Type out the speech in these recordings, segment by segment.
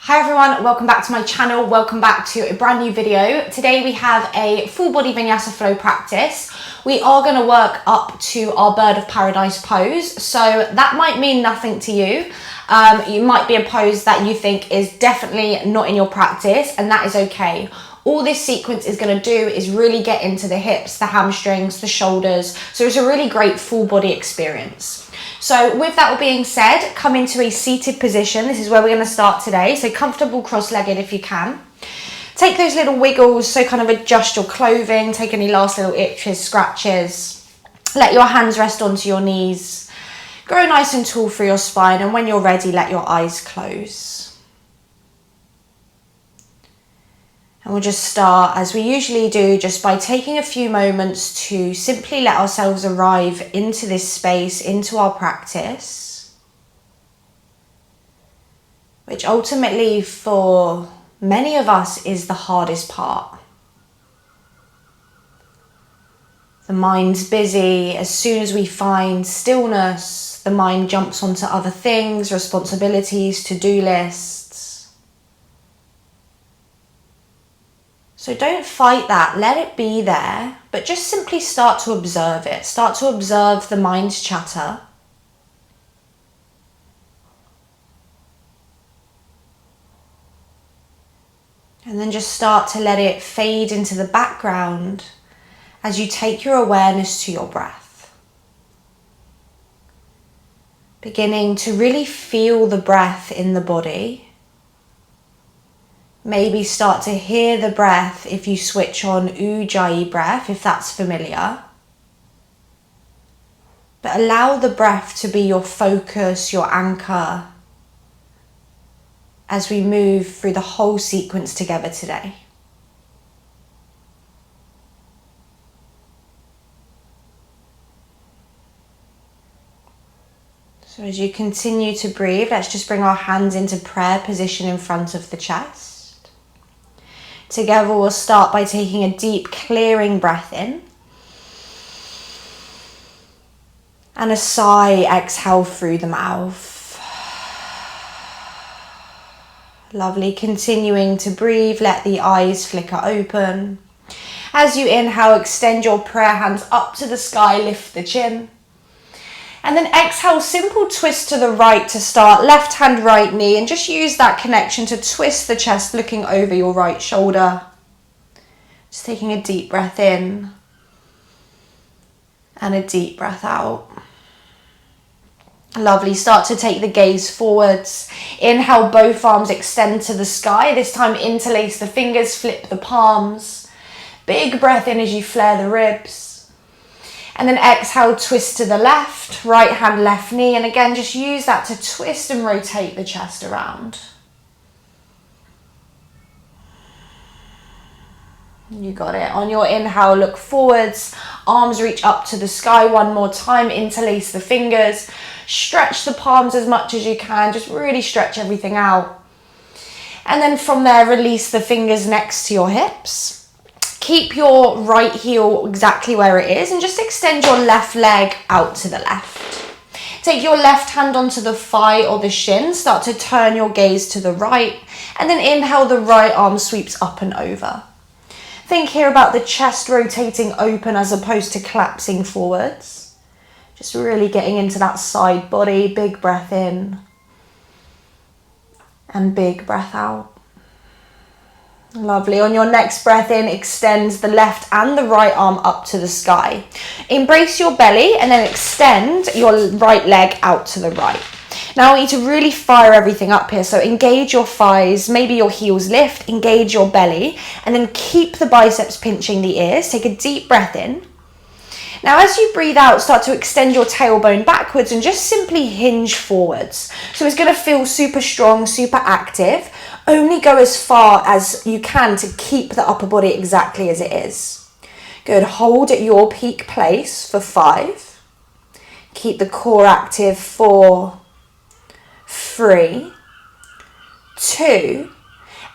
Hi everyone, welcome back to my channel, welcome back to a brand new video. Today we have a full body Vinyasa flow practice. We are going to work up to our bird of paradise pose, so that might mean nothing to you. You might be a pose that you think is definitely not in your practice, and that is okay. All this sequence is going to do is really get into the hips, the hamstrings, the shoulders, so it's a really great full body experience. So with that all being said, come into a seated position. This is where we're going to start today. So comfortable cross-legged if you can. Take those little wiggles, so kind of adjust your clothing, take any last little itches, scratches. Let your hands rest onto your knees. Grow nice and tall through your spine, and when you're ready, let your eyes close. And we'll just start, as we usually do, just by taking a few moments to simply let ourselves arrive into this space, into our practice, which ultimately for many of us is the hardest part. The mind's busy. As soon as we find stillness, the mind jumps onto other things, responsibilities, to-do lists. So don't fight that, let it be there, but just simply start to observe it. Start to observe the mind's chatter. And then just start to let it fade into the background as you take your awareness to your breath. Beginning to really feel the breath in the body. Maybe start to hear the breath if you switch on Ujjayi breath, if that's familiar. But allow the breath to be your focus, your anchor, as we move through the whole sequence together today. So as you continue to breathe, let's just bring our hands into prayer position in front of the chest. Together we'll start by taking a deep clearing breath in. And a sigh, exhale through the mouth. Lovely, continuing to breathe, let the eyes flicker open. As you inhale, extend your prayer hands up to the sky, lift the chin. And then exhale, simple twist to the right to start, left hand, right knee, and just use that connection to twist the chest, looking over your right shoulder. Just taking a deep breath in and a deep breath out. Lovely, start to take the gaze forwards. Inhale, both arms extend to the sky. This time interlace the fingers, flip the palms. Big breath in as you flare the ribs. And then exhale, twist to the left, right hand, left knee. And again, just use that to twist and rotate the chest around. You got it. On your inhale, look forwards. Arms reach up to the sky one more time. Interlace the fingers. Stretch the palms as much as you can. Just really stretch everything out. And then from there, release the fingers next to your hips. Keep your right heel exactly where it is and just extend your left leg out to the left. Take your left hand onto the thigh or the shin. Start to turn your gaze to the right. And then inhale, the right arm sweeps up and over. Think here about the chest rotating open as opposed to collapsing forwards. Just really getting into that side body. Big breath in. And big breath out. Lovely. On your next breath in, extend the left and the right arm up to the sky. Embrace your belly and then extend your right leg out to the right. Now I want you to really fire everything up here. So engage your thighs, maybe your heels lift, engage your belly, and then keep the biceps pinching the ears. Take a deep breath in. Now as you breathe out, start to extend your tailbone backwards and just simply hinge forwards. So it's going to feel super strong, super active. Only go as far as you can to keep the upper body exactly as it is. Good. Hold at your peak place for 5. Keep the core active 4, 3, 2,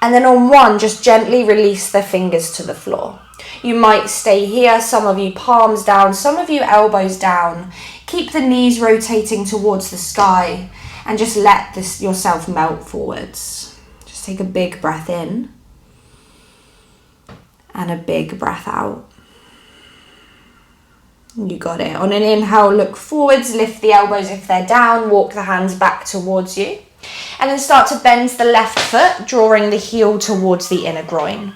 and then on 1, just gently release the fingers to the floor. You might stay here, some of you palms down, some of you elbows down. Keep the knees rotating towards the sky and just let yourself melt forwards. Just take a big breath in and a big breath out. You got it. On an inhale, look forwards, lift the elbows if they're down, walk the hands back towards you. And then start to bend the left foot, drawing the heel towards the inner groin.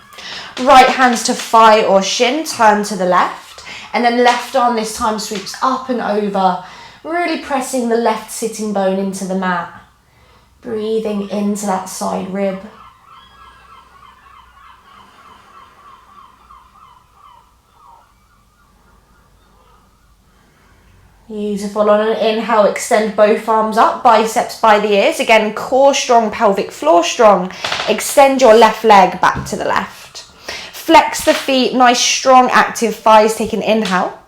Right hands to thigh or shin, turn to the left. And then left arm this time sweeps up and over, really pressing the left sitting bone into the mat. Breathing into that side rib. Beautiful. On an inhale, extend both arms up, biceps by the ears. Again, core strong, pelvic floor strong. Extend your left leg back to the left. Flex the feet, nice strong active thighs. Take an inhale.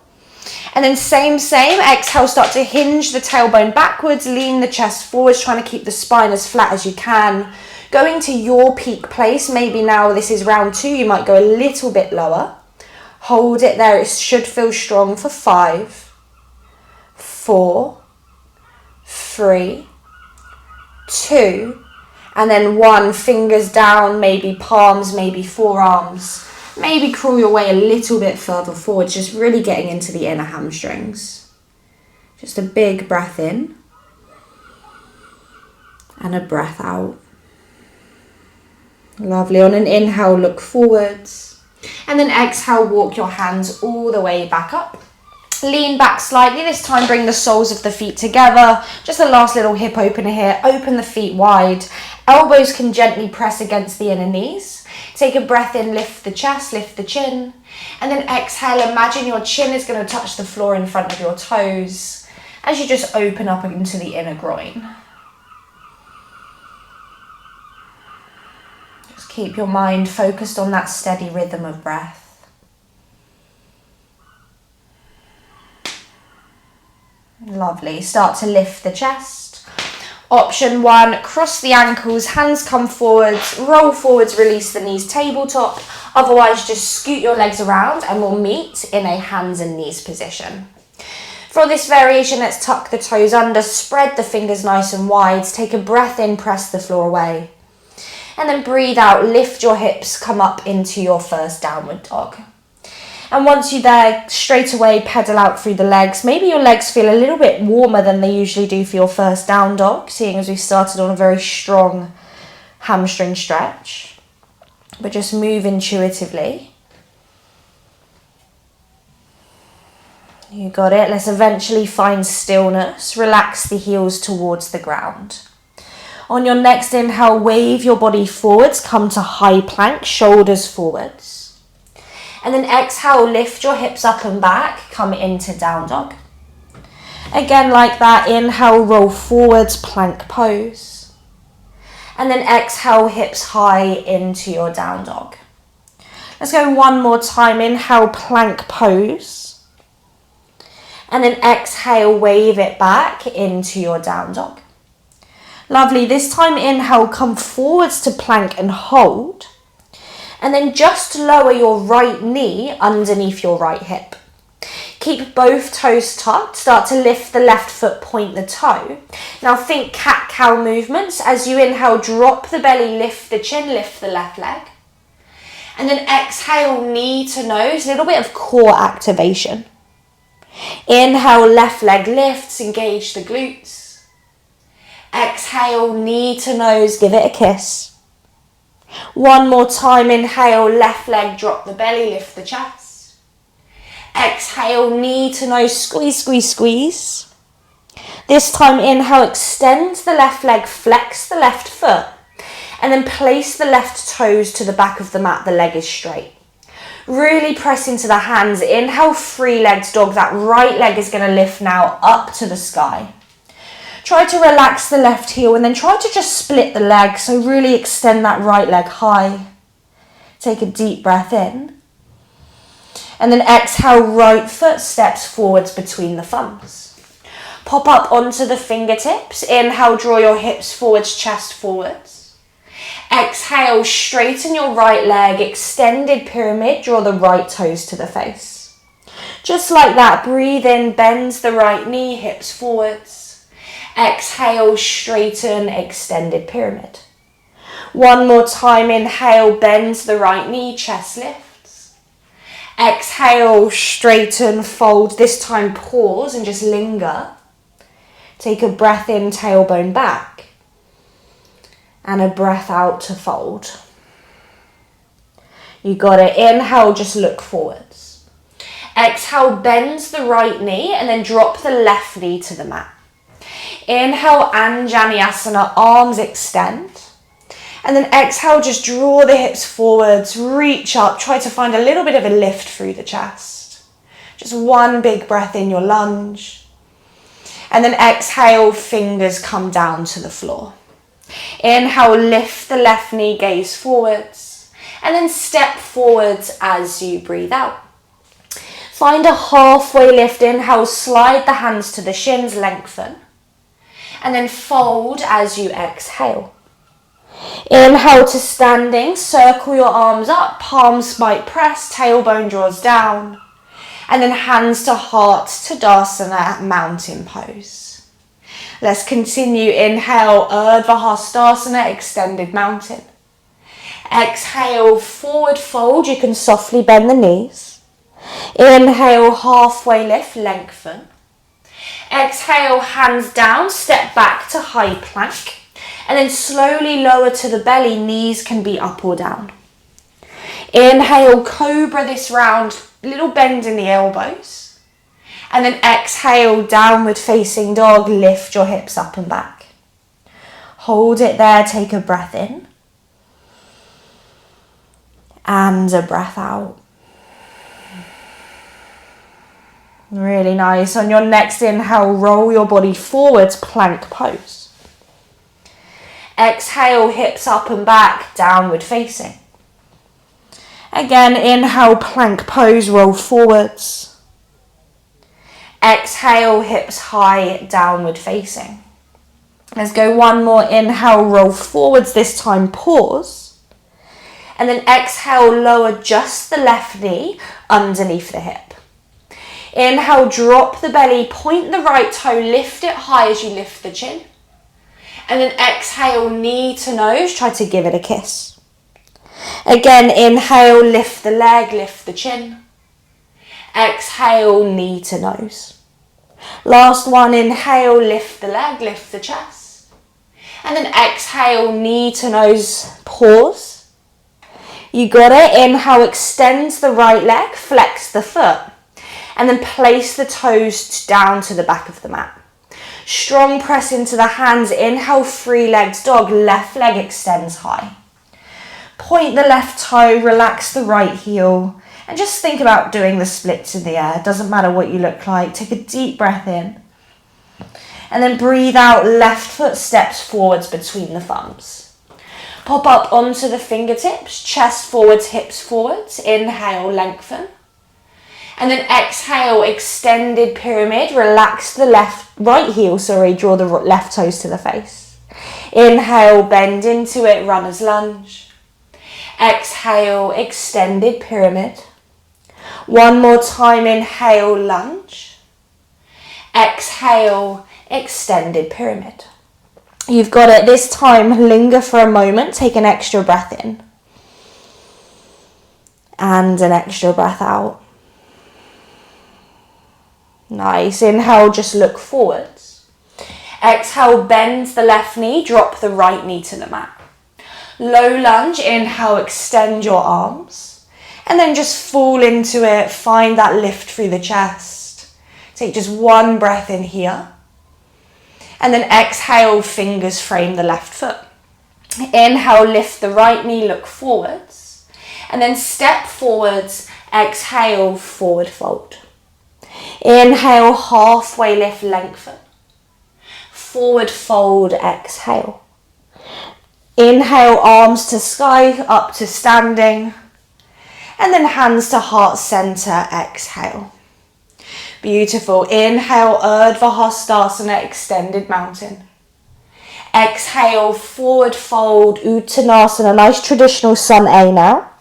And then same, exhale, start to hinge the tailbone backwards, lean the chest forwards, trying to keep the spine as flat as you can. Going to your peak place, maybe now this is round 2, you might go a little bit lower. Hold it there, it should feel strong for 5, 4, 3, 2, and then 1, fingers down, maybe palms, maybe forearms. Maybe crawl your way a little bit further forward, just really getting into the inner hamstrings. Just a big breath in and a breath out. Lovely. On an inhale, look forwards. And then exhale, walk your hands all the way back up. Lean back slightly. This time, bring the soles of the feet together. Just a last little hip opener here. Open the feet wide. Elbows can gently press against the inner knees. Take a breath in, lift the chest, lift the chin. And then exhale, imagine your chin is going to touch the floor in front of your toes as you just open up into the inner groin. Just keep your mind focused on that steady rhythm of breath. Lovely. Start to lift the chest. Option 1, cross the ankles, hands come forwards, roll forwards, release the knees tabletop. Otherwise, just scoot your legs around and we'll meet in a hands and knees position. For this variation, let's tuck the toes under, spread the fingers nice and wide, take a breath in, press the floor away. And then breathe out, lift your hips, come up into your first downward dog. And once you're there, straight away pedal out through the legs. Maybe your legs feel a little bit warmer than they usually do for your first down dog, seeing as we started on a very strong hamstring stretch. But just move intuitively. You got it. Let's eventually find stillness. Relax the heels towards the ground. On your next inhale, wave your body forwards. Come to high plank, shoulders forwards. And then exhale, lift your hips up and back, come into down dog. Again, like that, inhale, roll forwards, plank pose. And then exhale, hips high into your down dog. Let's go one more time. Inhale, plank pose. And then exhale, wave it back into your down dog. Lovely. This time, inhale, come forwards to plank and hold. And then just lower your right knee underneath your right hip. Keep both toes tucked. Start to lift the left foot, point the toe. Now think cat-cow movements. As you inhale, drop the belly, lift the chin, lift the left leg. And then exhale, knee to nose, a little bit of core activation. Inhale, left leg lifts, engage the glutes. Exhale, knee to nose, give it a kiss. One more time, inhale, left leg, drop the belly, lift the chest. Exhale, knee to nose, squeeze, squeeze, squeeze. This time, inhale, extend the left leg, flex the left foot, and then place the left toes to the back of the mat, the leg is straight. Really press into the hands, inhale, three-legged dog, that right leg is going to lift now up to the sky. Try to relax the left heel and then try to just split the leg. So really extend that right leg high. Take a deep breath in. And then exhale, right foot steps forwards between the thumbs. Pop up onto the fingertips. Inhale, draw your hips forwards, chest forwards. Exhale, straighten your right leg, extended pyramid, draw the right toes to the face. Just like that, breathe in, bend the right knee, hips forwards. Exhale, straighten, extended pyramid. One more time, inhale, bend the right knee, chest lifts. Exhale, straighten, fold. This time pause and just linger. Take a breath in, tailbone back. And a breath out to fold. You got it. Inhale, just look forwards. Exhale, bend the right knee and then drop the left knee to the mat. Inhale, Anjaneyasana, arms extend. And then exhale, just draw the hips forwards, reach up, try to find a little bit of a lift through the chest. Just one big breath in your lunge. And then exhale, fingers come down to the floor. Inhale, lift the left knee, gaze forwards. And then step forwards as you breathe out. Find a halfway lift. Inhale, slide the hands to the shins, lengthen. And then fold as you exhale. Inhale to standing, circle your arms up, palms might press, tailbone draws down. And then hands to heart, Tadasana, mountain pose. Let's continue. Inhale, Urdhva Hastasana, extended mountain. Exhale, forward fold. You can softly bend the knees. Inhale, halfway lift, lengthen. Exhale, hands down, step back to high plank. And then slowly lower to the belly, knees can be up or down. Inhale, cobra this round, little bend in the elbows. And then exhale, downward facing dog, lift your hips up and back. Hold it there, take a breath in. And a breath out. Really nice. On your next inhale, roll your body forwards, plank pose. Exhale, hips up and back, downward facing. Again, inhale, plank pose, roll forwards. Exhale, hips high, downward facing. Let's go one more. Inhale, roll forwards, this time pause. And then exhale, lower just the left knee underneath the hip. Inhale, drop the belly, point the right toe, lift it high as you lift the chin. And then exhale, knee to nose, try to give it a kiss. Again, inhale, lift the leg, lift the chin. Exhale, knee to nose. Last one, inhale, lift the leg, lift the chest. And then exhale, knee to nose, pause. You got it. Inhale, extend the right leg, flex the foot. And then place the toes down to the back of the mat. Strong press into the hands. Inhale, free legs dog, left leg extends high. Point the left toe, relax the right heel. And just think about doing the splits in the air. Doesn't matter what you look like. Take a deep breath in. And then breathe out, left foot steps forwards between the thumbs. Pop up onto the fingertips, chest forwards, hips forwards. Inhale, lengthen. And then exhale, extended pyramid. Relax the right heel, draw the left toes to the face. Inhale, bend into it, runner's lunge. Exhale, extended pyramid. One more time, inhale, lunge. Exhale, extended pyramid. You've got it. This time, linger for a moment, take an extra breath in. And an extra breath out. Nice. Inhale, just look forwards. Exhale, bend the left knee, drop the right knee to the mat. Low lunge, inhale, extend your arms. And then just fall into it, find that lift through the chest. Take just one breath in here. And then exhale, fingers frame the left foot. Inhale, lift the right knee, look forwards. And then step forwards, exhale, forward fold. Inhale, halfway lift, lengthen. Forward fold, exhale. Inhale, arms to sky, up to standing. And then hands to heart center, exhale. Beautiful. Inhale, Urdhva Hastasana, extended mountain. Exhale, forward fold, Uttanasana, nice traditional sun A now.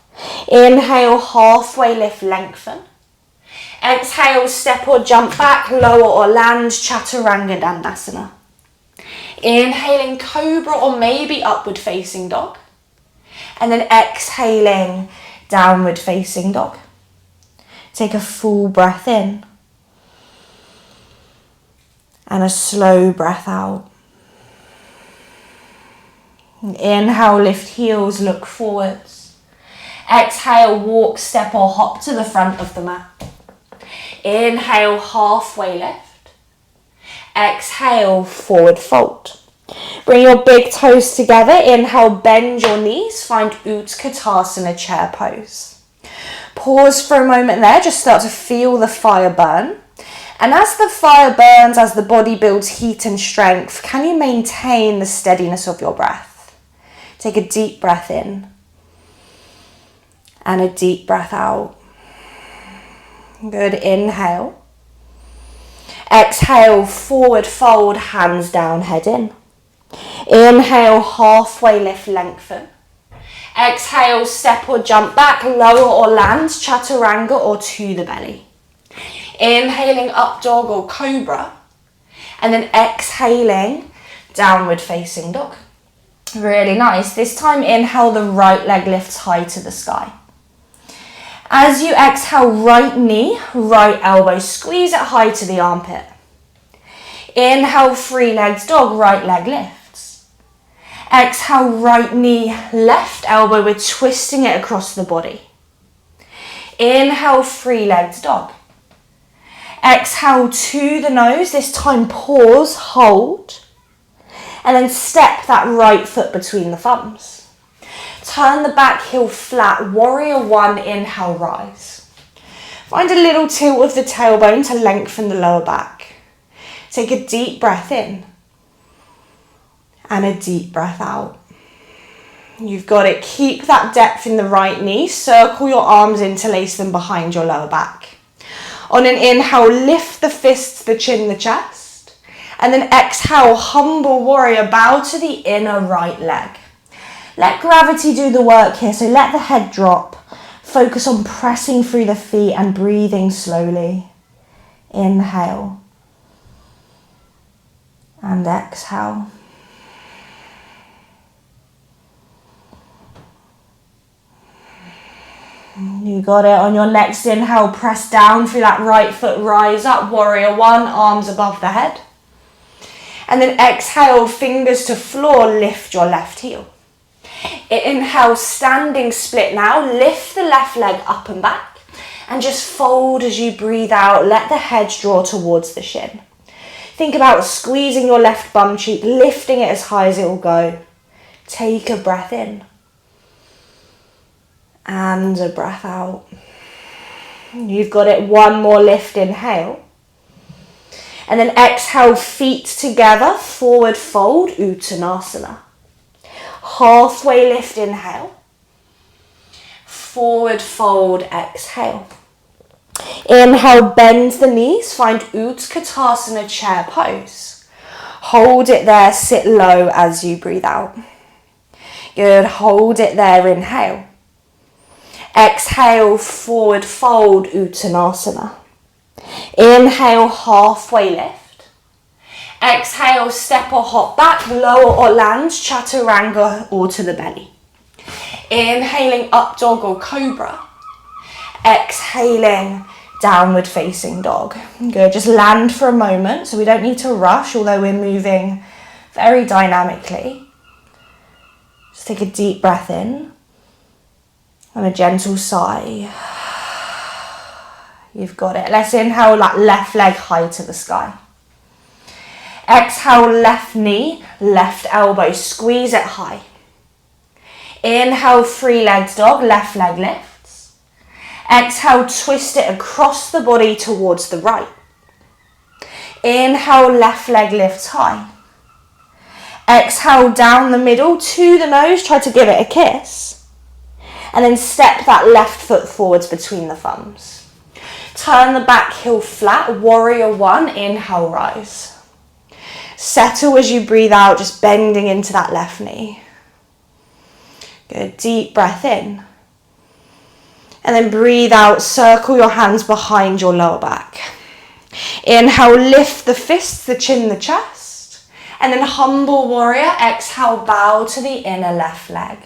Inhale, halfway lift, lengthen. Exhale, step or jump back, lower or land, Chaturanga Dandasana. Inhaling cobra or maybe upward facing dog. And then exhaling, downward facing dog. Take a full breath in. And a slow breath out. Inhale, lift heels, look forwards. Exhale, walk, step or hop to the front of the mat. Inhale, halfway lift. Exhale, forward fold. Bring your big toes together. Inhale, bend your knees. Find Utkatasana chair pose. Pause for a moment there. Just start to feel the fire burn. And as the fire burns, as the body builds heat and strength, can you maintain the steadiness of your breath? Take a deep breath in. And a deep breath out. Good, inhale. Exhale, forward fold, hands down, head in. Inhale, halfway lift, lengthen. Exhale, step or jump back, lower or land, chaturanga or to the belly. Inhaling, up dog or cobra. And then exhaling, downward facing dog. Really nice. This time, inhale, the right leg lifts high to the sky. As you exhale, right knee, right elbow, squeeze it high to the armpit. Inhale, free legs dog, right leg lifts. Exhale, right knee, left elbow, we're twisting it across the body. Inhale, free legs dog. Exhale to the nose, this time pause, hold. And then step that right foot between the thumbs. Turn the back heel flat, warrior one, inhale, rise. Find a little tilt of the tailbone to lengthen the lower back. Take a deep breath in. And a deep breath out. You've got it. Keep that depth in the right knee. Circle your arms, interlace them behind your lower back. On an inhale, lift the fists, the chin, the chest. And then exhale, humble warrior, bow to the inner right leg. Let gravity do the work here, so let the head drop. Focus on pressing through the feet and breathing slowly. Inhale. And exhale. You got it. On your next inhale, press down through that right foot, rise up, warrior one, arms above the head. And then exhale, fingers to floor, lift your left heel. Inhale, standing split now. Lift the left leg up and back. And just fold as you breathe out. Let the head draw towards the shin. Think about squeezing your left bum cheek, lifting it as high as it will go. Take a breath in. And a breath out. You've got it. One more lift, inhale. And then exhale, feet together, forward fold, Uttanasana. Halfway lift, inhale. Forward fold, exhale. Inhale, bend the knees, find Utkatasana chair pose. Hold it there, sit low as you breathe out. Good, hold it there, inhale. Exhale, forward fold, Uttanasana. Inhale, halfway lift. Exhale, step or hop back, lower or land, chaturanga or to the belly. Inhaling, up dog or cobra. Exhaling, downward facing dog. Good, just land for a moment, so we don't need to rush, although we're moving very dynamically. Just take a deep breath in and a gentle sigh. You've got it. Let's inhale, that left leg high to the sky. Exhale, left knee, left elbow, squeeze it high. Inhale, free legs dog, left leg lifts. Exhale, twist it across the body towards the right. Inhale, left leg lifts high. Exhale, down the middle to the nose, try to give it a kiss. And then step that left foot forwards between the thumbs. Turn the back heel flat, warrior one, inhale, rise. Settle as you breathe out, just bending into that left knee. Good, deep breath in. And then breathe out, circle your hands behind your lower back. Inhale, lift the fists, the chin, the chest. And then humble warrior, exhale, bow to the inner left leg.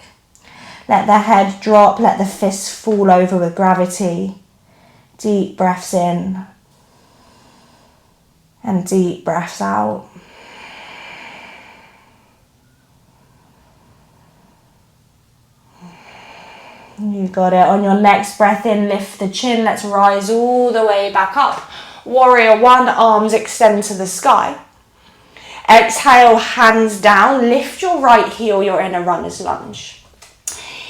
Let the head drop, let the fists fall over with gravity. Deep breaths in and deep breaths out. You got it. On your next breath in, lift the chin. Let's rise all the way back up. Warrior one, arms extend to the sky. Exhale, hands down. Lift your right heel, you're in a runner's lunge.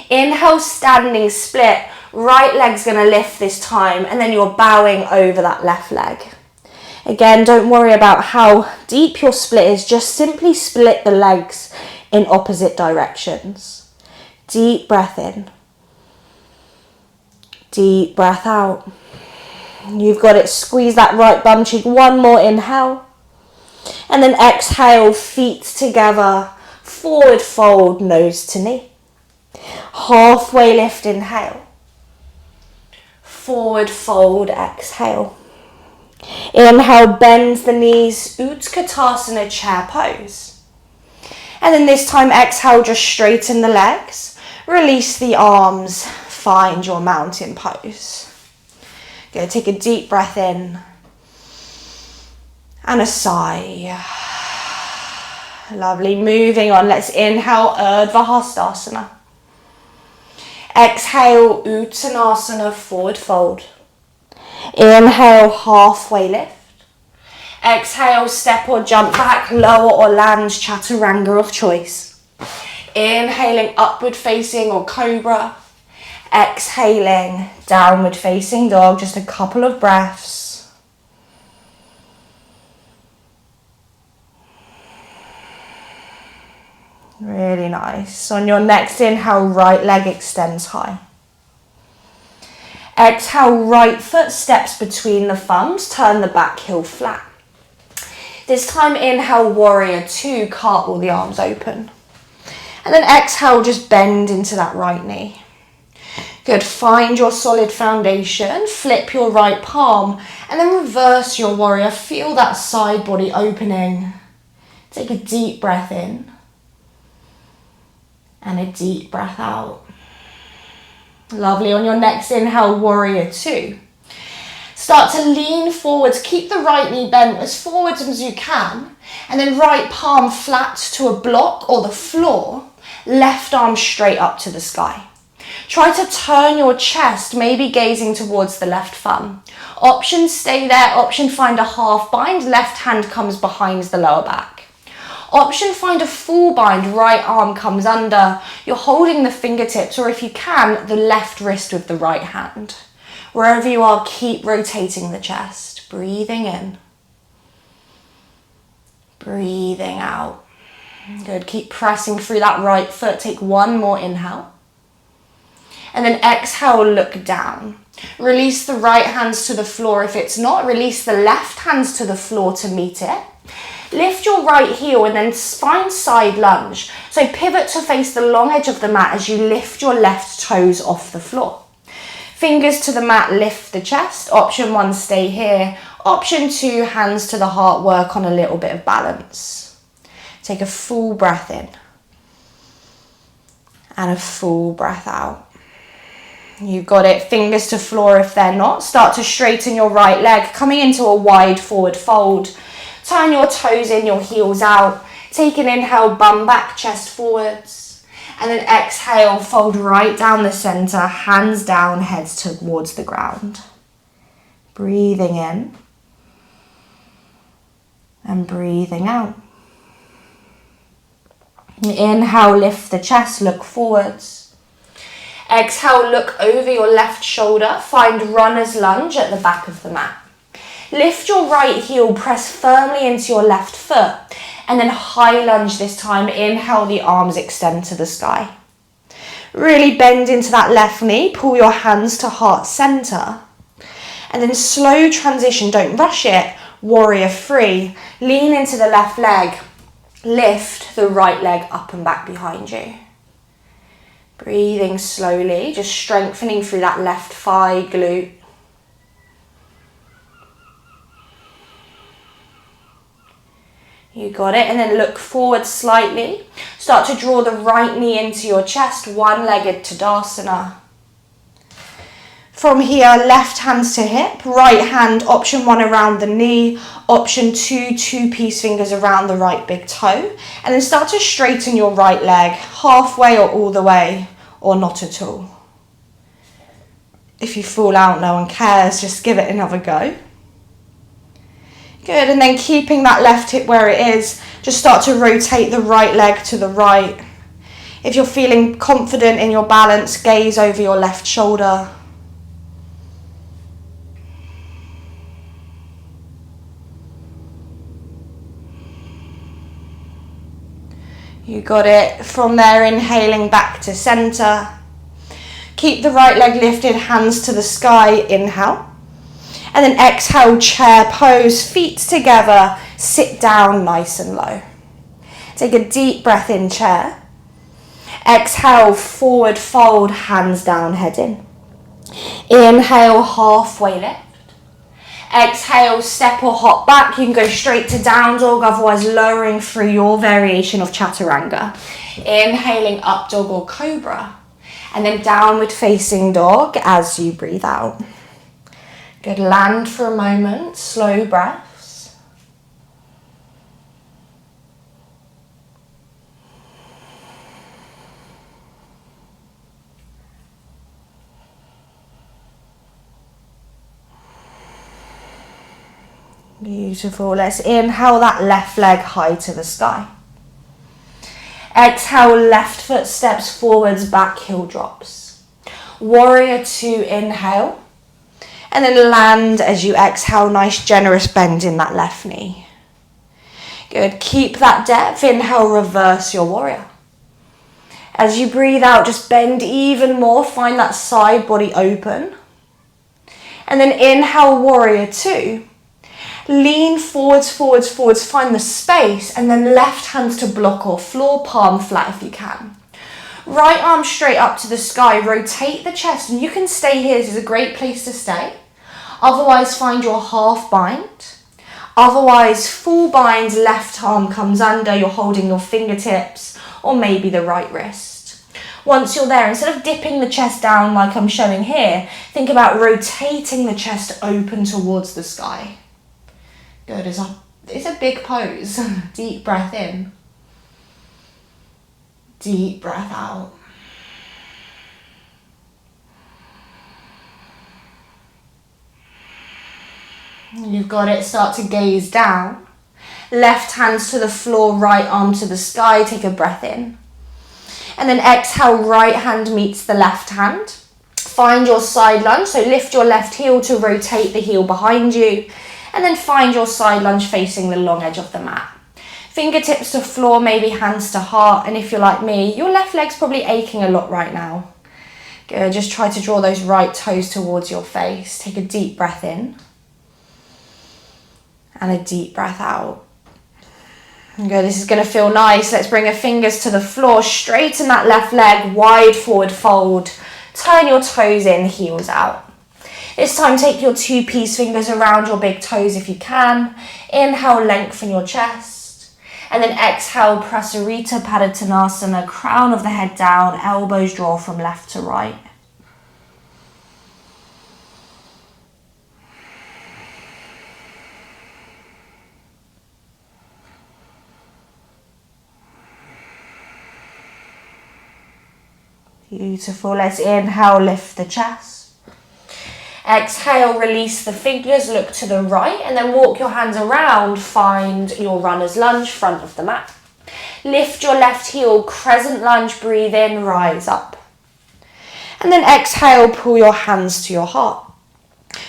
Inhale, standing split. Right leg's going to lift this time, and then you're bowing over that left leg. Again, don't worry about how deep your split is. Just simply split the legs in opposite directions. Deep breath in. Deep breath out. You've got it. Squeeze that right bum cheek. One more inhale. And then exhale, feet together. Forward fold, nose to knee. Halfway lift, inhale. Forward fold, exhale. Inhale, bend the knees. Utkatasana, chair pose. And then this time, exhale, just straighten the legs. Release the arms. Find your mountain pose. Good. Take a deep breath in. And a sigh. Lovely. Moving on. Let's inhale, Urdhva Hastasana. Exhale, Uttanasana, forward fold. Inhale, halfway lift. Exhale, step or jump back, lower or land, chaturanga of choice. Inhaling, upward facing or cobra. Exhaling, downward facing dog. Just a couple of breaths. Really nice. On your next inhale, right leg extends high. Exhale, right foot steps between the thumbs. Turn the back heel flat. This time, inhale, warrior two. Cartwheel the arms open. And then exhale, just bend into that right knee. Good. Find your solid foundation. Flip your right palm. And then reverse your warrior. Feel that side body opening. Take a deep breath in. And a deep breath out. Lovely. On your next inhale, warrior two. Start to lean forwards. Keep the right knee bent as forwards as you can. And then right palm flat to a block or the floor. Left arm straight up to the sky. Try to turn your chest, maybe gazing towards the left thumb. Option stay there. Option find a half bind. Left hand comes behind the lower back. Option find a full bind, right arm comes under. You're holding the fingertips, or if you can, the left wrist with the right hand. Wherever you are, keep rotating the chest. Breathing in. Breathing out. Good, keep pressing through that right foot. Take one more inhale. And then exhale, look down. Release the right hands to the floor. If it's not, release the left hands to the floor to meet it. Lift your right heel and then find side lunge. So pivot to face the long edge of the mat as you lift your left toes off the floor. Fingers to the mat, lift the chest. Option one, stay here. Option two, hands to the heart, work on a little bit of balance. Take a full breath in. And a full breath out. You've got it. Fingers to floor if they're not. Start to straighten your right leg, coming into a wide forward fold. Turn your toes in, your heels out. Take an inhale, bum back, chest forwards. And then exhale, fold right down the center, hands down, heads towards the ground. Breathing in. And breathing out. Inhale, lift the chest, look forwards. Exhale, look over your left shoulder. Find runner's lunge at the back of the mat. Lift your right heel, press firmly into your left foot, and then high lunge this time. Inhale, the arms extend to the sky. Really bend into that left knee, pull your hands to heart center, and then slow transition, don't rush it, warrior three. Lean into the left leg, lift the right leg up and back behind you. Breathing slowly, just strengthening through that left thigh, glute. You got it. And then look forward slightly. Start to draw the right knee into your chest, one-legged Tadasana. From here, left hands to hip, right hand, option 1 around the knee, option 2, two-piece fingers around the right big toe. And then start to straighten your right leg, halfway or all the way, or not at all. If you fall out, no one cares, just give it another go. Good, and then keeping that left hip where it is, just start to rotate the right leg to the right. If you're feeling confident in your balance, gaze over your left shoulder. You got it. From there, inhaling back to center. Keep the right leg lifted, hands to the sky, inhale. And then exhale, chair pose, feet together, sit down nice and low. Take a deep breath in, chair. Exhale, forward fold, hands down, head in. Inhale, halfway lift. Exhale, step or hop back. You can go straight to down dog, otherwise lowering through your variation of chaturanga. Inhaling, up dog or cobra. And then downward facing dog as you breathe out. Good, land for a moment, slow breaths. Beautiful, let's inhale that left leg high to the sky. Exhale, left foot steps forwards, back heel drops. Warrior 2, inhale. And then land as you exhale, nice generous bend in that left knee. Good, keep that depth, inhale, reverse your warrior. As you breathe out, just bend even more, find that side body open. And then inhale, warrior 2. Lean forwards, forwards, forwards, find the space, and then left hands to block or floor, palm flat if you can. Right arm straight up to the sky, rotate the chest, and you can stay here, this is a great place to stay. Otherwise, find your half bind. Otherwise, full bind, left arm comes under, you're holding your fingertips, or maybe the right wrist. Once you're there, instead of dipping the chest down like I'm showing here, think about rotating the chest open towards the sky. Good, it's a big pose. Deep breath in. Deep breath out. You've got it, start to gaze down. Left hands to the floor, right arm to the sky, take a breath in. And then exhale, right hand meets the left hand. Find your side lunge, so lift your left heel to rotate the heel behind you. And then find your side lunge facing the long edge of the mat. Fingertips to floor, maybe hands to heart. And if you're like me, your left leg's probably aching a lot right now. Good, just try to draw those right toes towards your face. Take a deep breath in. And a deep breath out. Good, this is going to feel nice. Let's bring our fingers to the floor. Straighten that left leg, wide forward fold. Turn your toes in, heels out. This time, take your two-piece fingers around your big toes if you can. Inhale, lengthen your chest. And then exhale, Prasarita Padottanasana, crown of the head down, elbows draw from left to right. Beautiful. Let's inhale, lift the chest. Exhale, release the fingers, look to the right, and then walk your hands around, find your runner's lunge, front of the mat. Lift your left heel, crescent lunge, breathe in, rise up. And then exhale, pull your hands to your heart.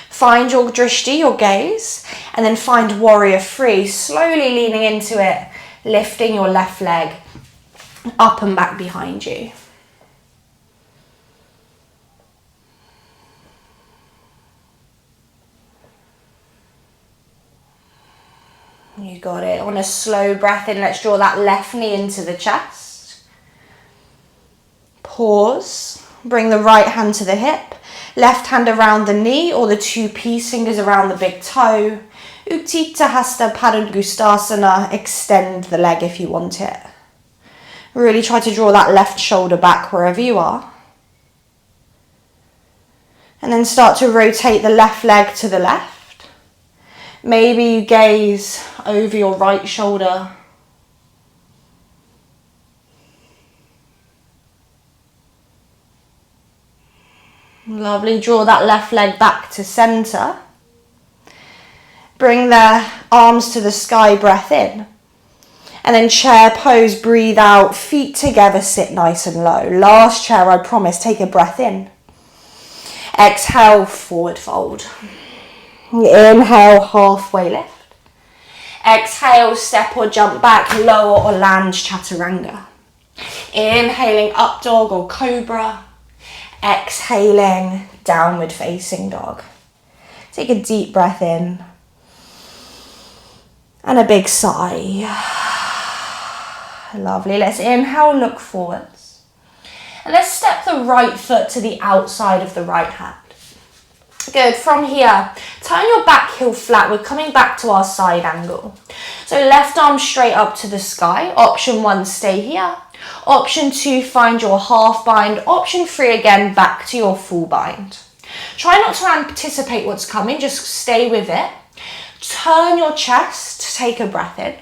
Find your drishti, your gaze, and then find warrior 3, slowly leaning into it, lifting your left leg up and back behind you. You got it. On a slow breath in, let's draw that left knee into the chest. Pause. Bring the right hand to the hip. Left hand around the knee or the two-piece fingers around the big toe. Utthita Hasta Padangusthasana, extend the leg if you want it. Really try to draw that left shoulder back wherever you are. And then start to rotate the left leg to the left. Maybe you gaze over your right shoulder. Lovely, draw that left leg back to center. Bring the arms to the sky, breath in. And then chair pose, breathe out, feet together, sit nice and low. Last chair, I promise, take a breath in. Exhale, forward fold. Inhale, halfway lift. Exhale, step or jump back, lower or land, chaturanga. Inhaling, up dog or cobra. Exhaling, downward facing dog. Take a deep breath in. And a big sigh. Lovely. Let's inhale, look forwards. And let's step the right foot to the outside of the right hand. Good. From here, turn your back heel flat. We're coming back to our side angle. So left arm straight up to the sky. Option 1, stay here. Option 2, find your half bind. Option 3, again, back to your full bind. Try not to anticipate what's coming. Just stay with it. Turn your chest. Take a breath in.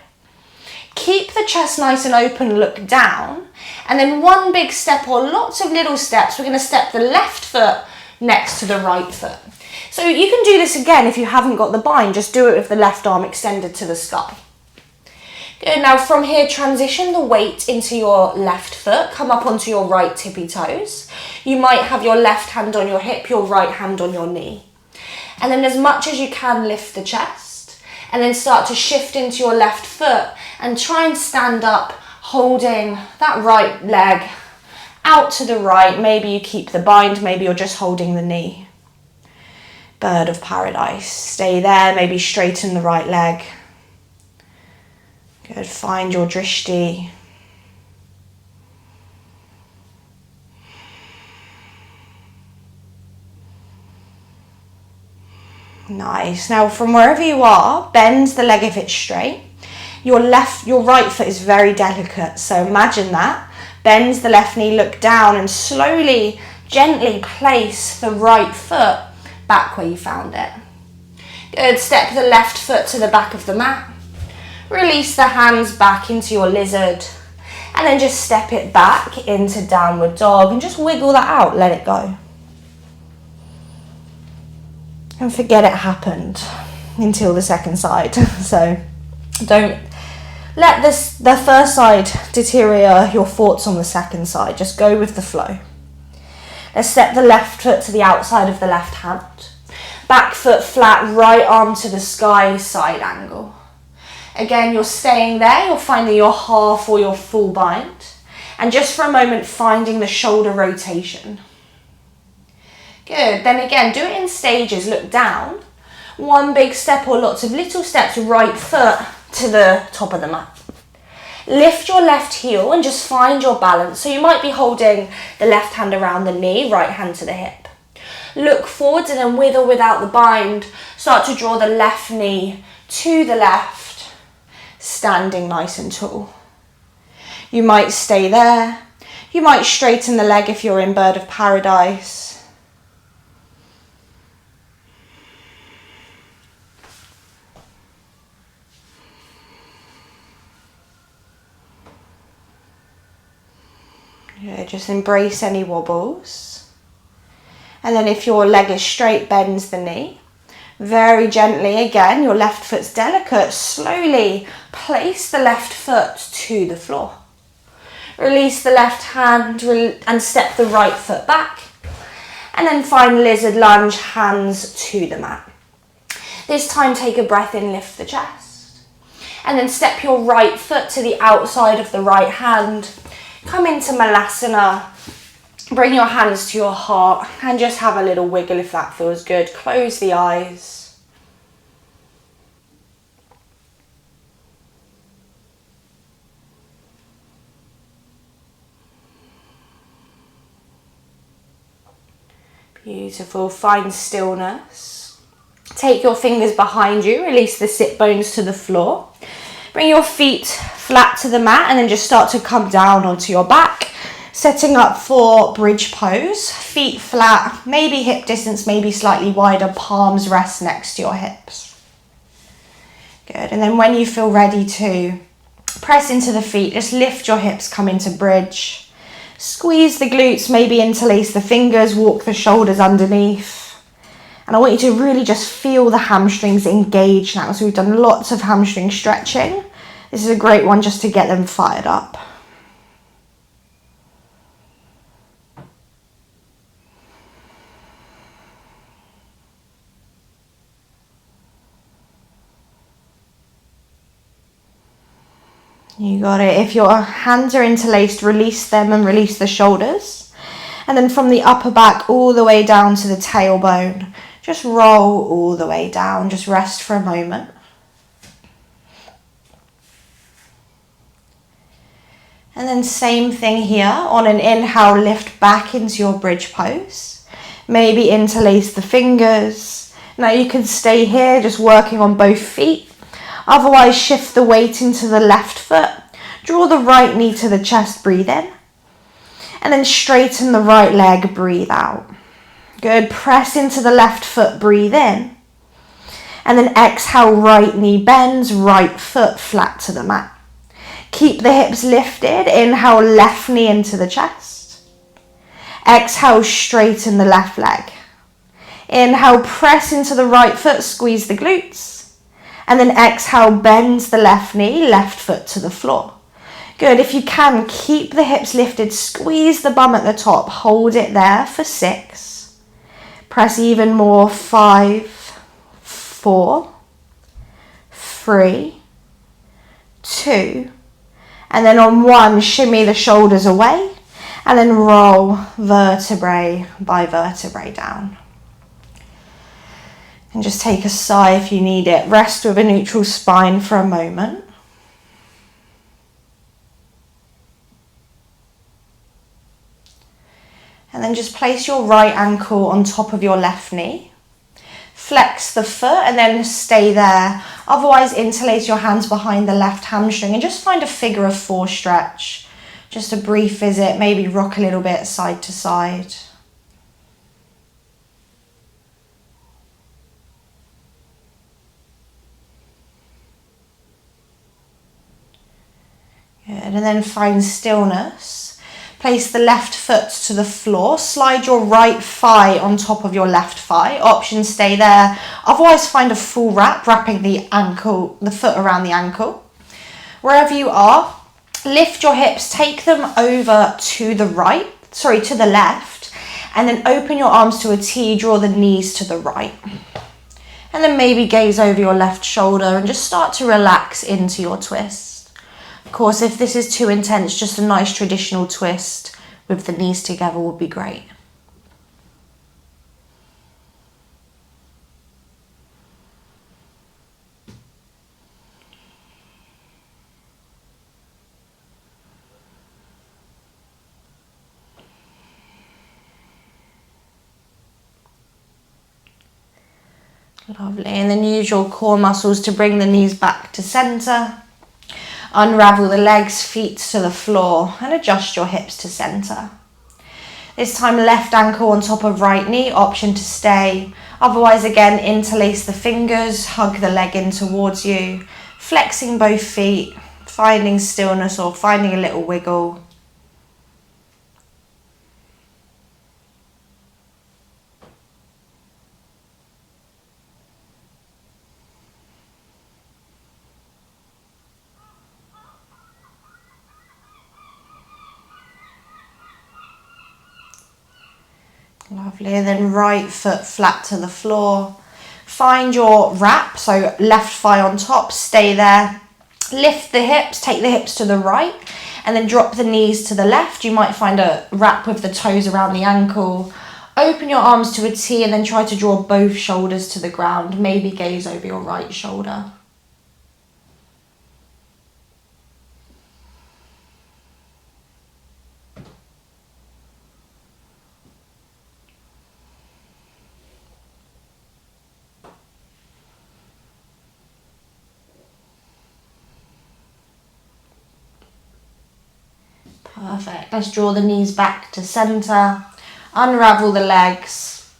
Keep the chest nice and open, look down. And then one big step or lots of little steps. We're going to step the left foot next to the right foot. So you can do this again if you haven't got the bind. Just do it with the left arm extended to the sky. Good. Now from here, transition the weight into your left foot. Come up onto your right tippy toes. You might have your left hand on your hip, your right hand on your knee. And then as much as you can, lift the chest. And then start to shift into your left foot. And try and stand up, holding that right leg out to the right. Maybe you keep the bind, maybe you're just holding the knee. Bird of paradise. Stay there, maybe straighten the right leg. Good, find your drishti. Nice. Now from wherever you are, bend the leg if it's straight. Your right foot is very delicate, so imagine that. Bend the left knee, look down, and slowly, gently place the right foot back where you found it. Good, step the left foot to the back of the mat. Release the hands back into your lizard, and then just step it back into downward dog, and just wiggle that out, let it go. And forget it happened until the second side, so don't let the first side deteriorate your thoughts on the second side. Just go with the flow. Let's step the left foot to the outside of the left hand. Back foot flat, right arm to the sky, side angle. Again, you're staying there. You're finding your half or your full bind. And just for a moment, finding the shoulder rotation. Good. Then again, do it in stages. Look down. One big step or lots of little steps, right foot to the top of the mat. Lift your left heel and just find your balance. So you might be holding the left hand around the knee, right hand to the hip. Look forwards and then with or without the bind, start to draw the left knee to the left, standing nice and tall. You might stay there. You might straighten the leg if you're in bird of paradise. Yeah, just embrace any wobbles. And then if your leg is straight, bend the knee. Very gently, again, your left foot's delicate. Slowly place the left foot to the floor. Release the left hand and step the right foot back. And then find lizard lunge, hands to the mat. This time take a breath in, lift the chest. And then step your right foot to the outside of the right hand. Come into Malasana, bring your hands to your heart and just have a little wiggle if that feels good. Close the eyes. Beautiful, find stillness. Take your fingers behind you, release the sit bones to the floor. Bring your feet flat to the mat and then just start to come down onto your back. Setting up for bridge pose, feet flat, maybe hip distance, maybe slightly wider, palms rest next to your hips. Good, and then when you feel ready to press into the feet, just lift your hips, come into bridge. Squeeze the glutes, maybe interlace the fingers, walk the shoulders underneath. And I want you to really just feel the hamstrings engage now. So we've done lots of hamstring stretching. This is a great one just to get them fired up. You got it. If your hands are interlaced, release them and release the shoulders. And then from the upper back all the way down to the tailbone, just roll all the way down. Just rest for a moment. And then same thing here. On an inhale, lift back into your bridge pose. Maybe interlace the fingers. Now you can stay here just working on both feet. Otherwise, shift the weight into the left foot. Draw the right knee to the chest, breathe in. And then straighten the right leg, breathe out. Good, press into the left foot, breathe in. And then exhale, right knee bends, right foot flat to the mat. Keep the hips lifted, inhale, left knee into the chest. Exhale, straighten the left leg. Inhale, press into the right foot, squeeze the glutes. And then exhale, bends the left knee, left foot to the floor. Good, if you can, keep the hips lifted, squeeze the bum at the top, hold it there for 6. Press even more, 5, 4, 3, 2. And then on 1, shimmy the shoulders away. And then roll vertebrae by vertebrae down. And just take a sigh if you need it. Rest with a neutral spine for a moment. And then just place your right ankle on top of your left knee. Flex the foot and then stay there. Otherwise, interlace your hands behind the left hamstring and just find a figure of 4 stretch. Just a brief visit, maybe rock a little bit side to side. Good, and then find stillness. Place the left foot to the floor. Slide your right thigh on top of your left thigh. Options stay there. Otherwise, find a full wrap, wrapping the ankle, the foot around the ankle. Wherever you are, lift your hips, take them over to the left, and then open your arms to a T, draw the knees to the right. And then maybe gaze over your left shoulder and just start to relax into your twist. Of course, if this is too intense, just a nice traditional twist with the knees together would be great. Lovely, and then use your core muscles to bring the knees back to center. Unravel the legs, feet to the floor, and adjust your hips to center. This time, left ankle on top of right knee, option to stay. Otherwise, again, interlace the fingers, hug the leg in towards you, flexing both feet, finding stillness or finding a little wiggle. Lovely, and then right foot flat to the floor. Find your wrap, so left thigh on top, stay there. Lift the hips, take the hips to the right, and then drop the knees to the left. You might find a wrap with the toes around the ankle. Open your arms to a T and then try to draw both shoulders to the ground. Maybe gaze over your right shoulder. Perfect. Let's draw the knees back to center, unravel the legs,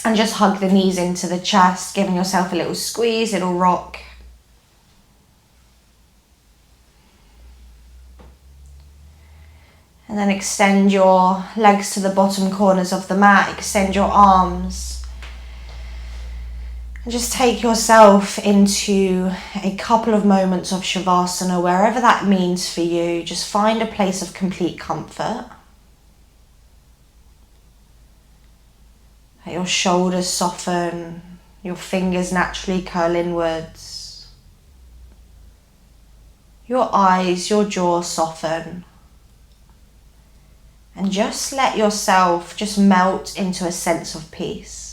and just hug the knees into the chest, giving yourself a little squeeze, little rock. And then extend your legs to the bottom corners of the mat, extend your arms. And just take yourself into a couple of moments of Savasana, wherever that means for you. Just find a place of complete comfort. Let your shoulders soften, your fingers naturally curl inwards. Your eyes, your jaw soften. And just let yourself just melt into a sense of peace.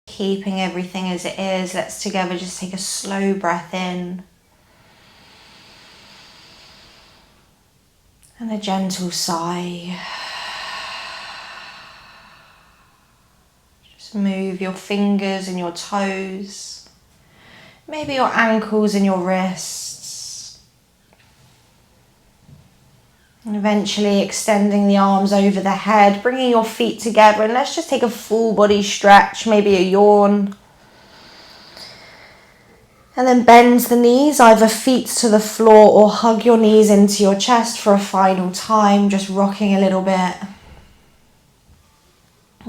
Keeping everything as it is, let's together just take a slow breath in and a gentle sigh. Just move your fingers and your toes, maybe your ankles and your wrists, and eventually extending the arms over the head, bringing your feet together, and let's just take a full body stretch, maybe a yawn. And then bend the knees, either feet to the floor or hug your knees into your chest for a final time, just rocking a little bit.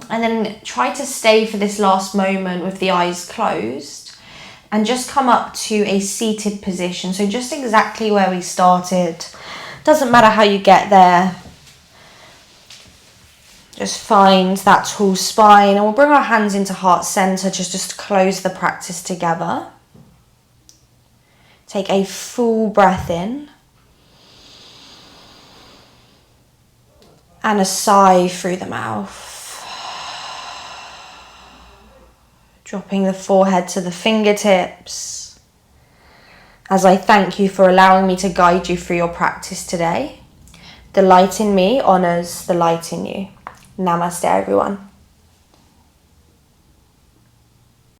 And then try to stay for this last moment with the eyes closed and just come up to a seated position. So just exactly where we started. Doesn't matter how you get there. Just find that tall spine, and we'll bring our hands into heart center just to close the practice together. Take a full breath in and a sigh through the mouth. Dropping the forehead to the fingertips as I thank you for allowing me to guide you through your practice today. The light in me honors the light in you. Namaste, everyone.